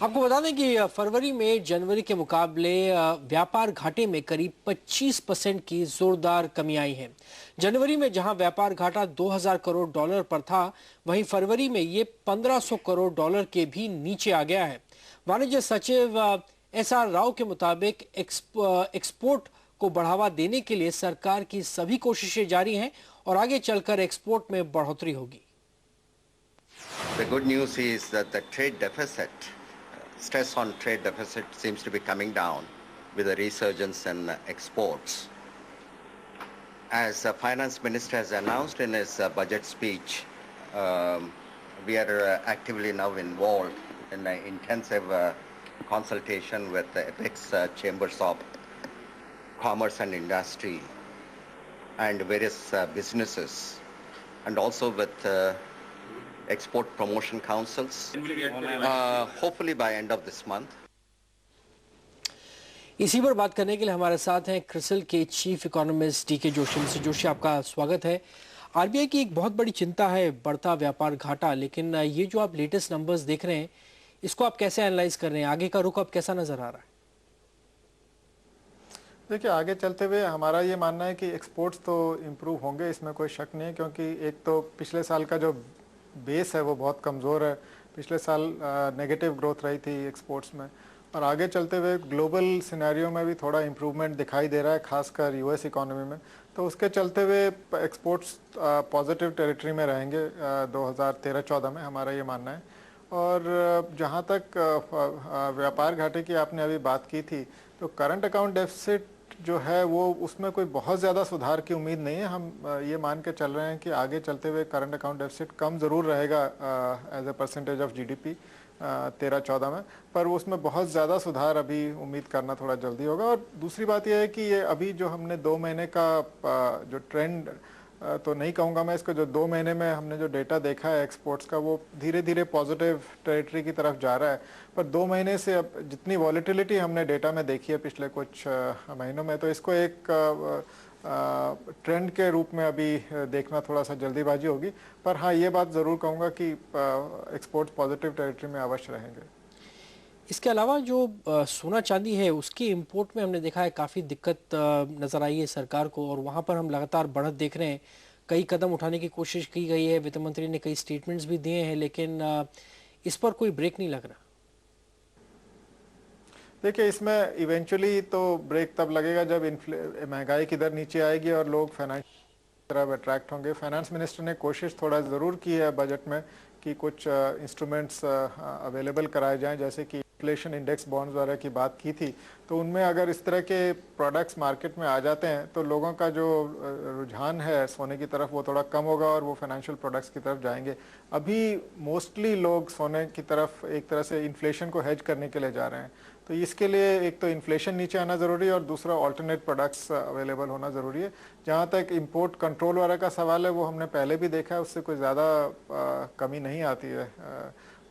आपको बता दें कि फरवरी में जनवरी के मुकाबले व्यापार घाटे में करीब 25% की जोरदार कमी आई है। जनवरी में जहां व्यापार घाटा 2000 करोड़ डॉलर पर था, वहीं फरवरी में ये 1500 करोड़ डॉलर के भी नीचे आ गया है। वाणिज्य सचिव एस.आर. राव के मुताबिक एक्सपोर्ट को बढ़ावा देने के लिए सरकार की सभी कोशिशें जारी हैं और आगे चलकर एक्सपोर्ट में बढ़ोतरी होगी। The good news is that the trade deficit, stress on trade deficit seems to be coming down with a resurgence in exports. As the finance minister has announced in his budget speech, we are actively now involved in an intensive consultation with the apex chambers of commerce and industry and various businesses, and also with export promotion councils, hopefully by end of this month. इसी पर बात करने के लिए हमारे साथ हैं क्रिसिल के chief economist DK. Joshi. Mister Joshi, आपका स्वागत है। आरबीआई की एक बहुत बड़ी चिंता है बढ़ता व्यापार घाटा, लेकिन ये जो आप लेटेस्ट नंबर्स देख रहे हैं, इसको आप कैसे एनालाइज कर रहे हैं? आगे का रुख अब कैसा नजर आ रहा है? देखिए, आगे चलते हुए हमारा ये मानना है कि एक्सपोर्ट्स तो इम्प्रूव होंगे, इसमें कोई शक नहीं है, क्योंकि एक तो पिछले साल का जो बेस है वो बहुत कमज़ोर है। पिछले साल नेगेटिव ग्रोथ रही थी एक्सपोर्ट्स में, और आगे चलते हुए ग्लोबल सिनेरियो में भी थोड़ा इम्प्रूवमेंट दिखाई दे रहा है, खासकर यूएस इकोनॉमी में। तो उसके चलते हुए एक्सपोर्ट्स पॉजिटिव टेरिटरी में रहेंगे 2013-14 में, हमारा ये मानना है। और जहाँ तक व्यापार घाटे की आपने अभी बात की थी, तो करंट अकाउंट डेफिसिट जो है वो उसमें कोई बहुत ज़्यादा सुधार की उम्मीद नहीं है। हम ये मान के चल रहे हैं कि आगे चलते हुए करंट अकाउंट डेफिसिट कम ज़रूर रहेगा as a percentage of GDP 13-14 में, पर उसमें बहुत ज़्यादा सुधार अभी उम्मीद करना थोड़ा जल्दी होगा। और दूसरी बात यह है कि ये अभी जो हमने 2 महीने का जो ट्रेंड तो नहीं कहूँगा मैं इसको, जो 2 महीने में हमने जो डेटा देखा है एक्सपोर्ट्स का, वो धीरे धीरे पॉजिटिव टेरिटरी की तरफ जा रहा है। पर 2 महीने से अब जितनी वॉलेटिलिटी हमने डेटा में देखी है पिछले कुछ महीनों में, तो इसको एक ट्रेंड के रूप में अभी देखना थोड़ा सा जल्दीबाजी होगी। पर हाँ, ये बात ज़रूर कहूँगा कि एक्सपोर्ट्स पॉजिटिव टेरिटरी में अवश्य रहेंगे। इसके अलावा जो सोना चांदी है, उसके इंपोर्ट में हमने देखा है काफ़ी दिक्कत नज़र आई है सरकार को, और वहाँ पर हम लगातार बढ़त देख रहे हैं। कई कदम उठाने की कोशिश की गई है, वित्त मंत्री ने कई स्टेटमेंट्स भी दिए हैं, लेकिन इस पर कोई ब्रेक नहीं लग रहा। देखिए, इसमें इवेंचुअली तो ब्रेक तब लगेगा जब महंगाई की दर नीचे आएगी और लोग फाइनेंस की तरफ अट्रैक्ट होंगे। फाइनेंस मिनिस्टर ने कोशिश थोड़ा ज़रूर की है बजट में कि कुछ इंस्ट्रूमेंट्स अवेलेबल कराए जाएं, जैसे कि इन्फ्लेशन इंडेक्स बॉन्ड्स वगैरह की बात की थी। तो उनमें अगर इस तरह के प्रोडक्ट्स मार्केट में आ जाते हैं तो लोगों का जो रुझान है सोने की तरफ वो थोड़ा कम होगा और वो फाइनेंशियल प्रोडक्ट्स की तरफ जाएंगे। अभी मोस्टली लोग सोने की तरफ एक तरह से इन्फ्लेशन को हेज करने के लिए जा रहे हैं। तो इसके लिए एक तो इन्फ्लेशन नीचे आना ज़रूरी है और दूसरा ऑल्टरनेट प्रोडक्ट्स अवेलेबल होना ज़रूरी है। जहाँ तक इंपोर्ट कंट्रोल वगैरह का सवाल है, वो हमने पहले भी देखा है, उससे कोई ज़्यादा कमी नहीं आती है,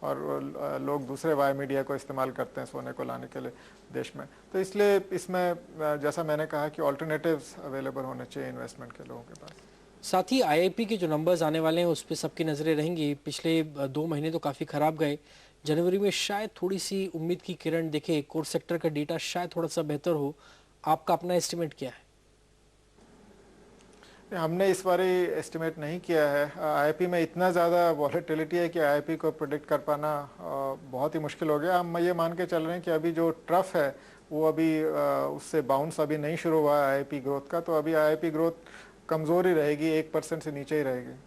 और लोग दूसरे वाई मीडिया को इस्तेमाल करते हैं सोने को लाने के लिए देश में। तो इसलिए इसमें जैसा मैंने कहा कि ऑल्टरनेटिव्स अवेलेबल होने चाहिए इन्वेस्टमेंट के लोगों के पास। साथ ही आईआईपी के जो नंबर्स आने वाले हैं उस पर सबकी नज़रें रहेंगी। पिछले 2 महीने तो काफ़ी ख़राब गए। जनवरी में शायद थोड़ी सी उम्मीद की किरण दिखे, कोर सेक्टर का डेटा शायद थोड़ा सा बेहतर हो। आपका अपना एस्टिमेट क्या है? हमने इस बार एस्टिमेट नहीं किया है। आईआईपी में इतना ज़्यादा वॉलेटिलिटी है कि आईआईपी को प्रेडिक्ट कर पाना बहुत ही मुश्किल हो गया। हम ये मान के चल रहे हैं कि अभी जो ट्रफ है वो अभी उससे बाउंस अभी नहीं शुरू हुआ है आईआईपी ग्रोथ का, तो अभी आईआईपी ग्रोथ कमज़ोर ही रहेगी, 1% से नीचे ही रहेगी।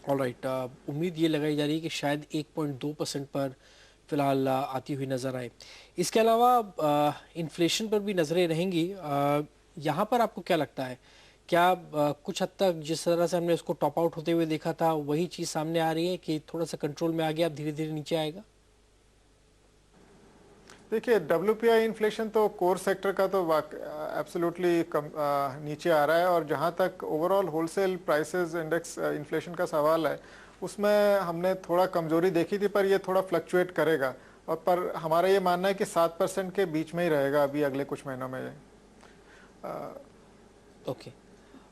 ऑलराइट, उम्मीद ये लगाई जा रही है कि शायद 1.2% पर फिलहाल आती हुई नज़र आए। इसके अलावा इन्फ्लेशन पर भी नज़रें रहेंगी। यहाँ पर आपको क्या लगता है, क्या कुछ हद तक जिस तरह से हमने इसको टॉप आउट होते हुए देखा था वही चीज़ सामने आ रही है कि थोड़ा सा कंट्रोल में आ गया, अब धीरे धीरे नीचे आएगा? देखिए, WPI इन्फ्लेशन तो कोर सेक्टर का तो एब्सोल्युटली नीचे आ रहा है, और जहाँ तक overall wholesale prices index inflation का सवाल है, उसमें हमने थोड़ा कमजोरी देखी थी, पर ये थोड़ा फ्लक्चुएट करेगा। और पर हमारा ये मानना है कि 7% के बीच में ही रहेगा अभी अगले कुछ महीनों में। ओके,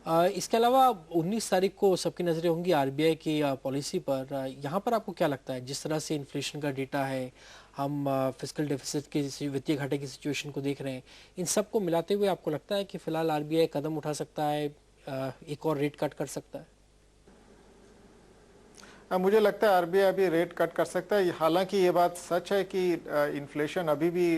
इसके अलावा 19 तारीख को सबकी नज़रें होंगी आरबीआई की पॉलिसी पर। यहाँ पर आपको क्या लगता है, जिस तरह से इन्फ्लेशन का डेटा है, हम फिस्कल डेफिसिट की, वित्तीय घाटे की सिचुएशन को देख रहे हैं, इन सब को मिलाते हुए आपको लगता है कि फिलहाल आरबीआई कदम उठा सकता है, एक और रेट कट कर सकता है? मुझे लगता है आरबीआई अभी रेट कट कर सकता है। हालांकि ये बात सच है कि इन्फ्लेशन अभी भी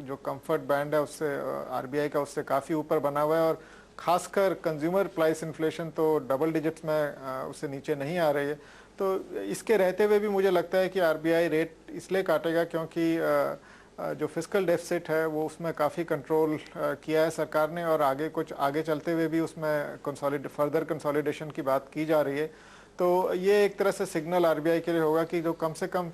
जो कंफर्ट बैंड है उससे आरबीआई का उससे काफ़ी ऊपर बना हुआ है, और खासकर कंज्यूमर प्राइस इन्फ्लेशन तो डबल डिजिट्स में उससे नीचे नहीं आ रही है। तो इसके रहते हुए भी मुझे लगता है कि आरबीआई रेट इसलिए काटेगा क्योंकि जो फिस्कल डेफिसिट है वो उसमें काफ़ी कंट्रोल किया है सरकार ने, और आगे चलते हुए भी उसमें फर्दर कंसोलिडेशन की बात की जा रही है। तो ये एक तरह से सिग्नल आरबीआई के लिए होगा कि जो कम से कम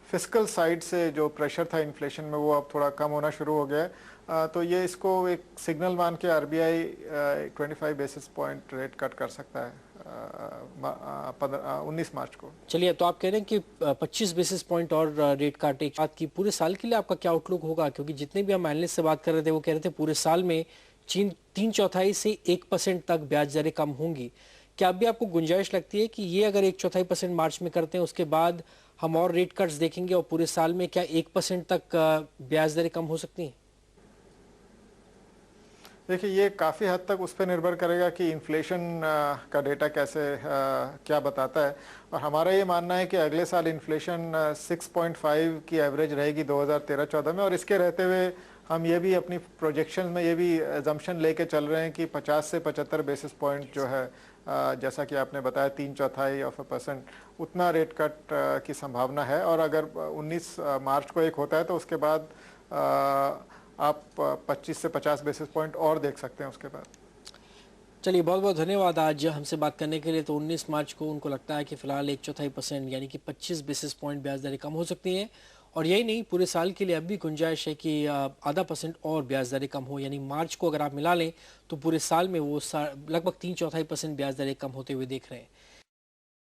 फिस्कल साइड से जो प्रेशर था इन्फ्लेशन में वो अब थोड़ा कम होना शुरू हो गया है। तो ये इसको एक सिग्नल मान के RBI 25 basis point rate cut कर सकता है 19 मार्च को। चलिए, तो आप कह रहे हैं कि 25 बेसिस पॉइंट और रेट काटे की बात की, पूरे साल के लिए आपका क्या आउटलुक होगा? क्योंकि जितने भी हम एनालिस्ट से बात कर रहे थे वो कह रहे थे पूरे साल में 3/4 से 1% तक ब्याज दरें कम होंगी। क्या अभी आपको गुंजाइश लगती है कि ये अगर 1/4% मार्च में करते हैं उसके बाद हम और रेट कट्स देखेंगे, और पूरे साल में क्या 1% तक ब्याज दरें कम हो सकती हैं? देखिए, ये काफ़ी हद तक उस पर निर्भर करेगा कि इन्फ्लेशन का डेटा क्या बताता है, और हमारा ये मानना है कि अगले साल इन्फ्लेशन 6.5 की एवरेज रहेगी 2013-14 में, और इसके रहते हुए हम ये भी अपनी प्रोजेक्शन में ये भी एजम्पशन लेके चल रहे हैं कि 50 से 75 बेसिस पॉइंट जो है, जैसा कि आपने बताया 3/4% उतना रेट कट की संभावना है। और अगर 19 मार्च को एक होता है तो उसके बाद आप 25 से 50 बेसिस पॉइंट और देख सकते हैं उसके बाद। चलिए, बहुत बहुत धन्यवाद आज हमसे बात करने के लिए। तो 19 मार्च को उनको लगता है कि फिलहाल 1/4% यानी कि 25 बेसिस पॉइंट ब्याज दरें कम हो सकती हैं, और यही नहीं, पूरे साल के लिए अब भी गुंजाइश है कि ½ % और ब्याज दरें कम हो, यानी मार्च को अगर आप मिला लें तो पूरे साल में वो लगभग 3/4% ब्याज दरें कम होते हुए देख रहे हैं।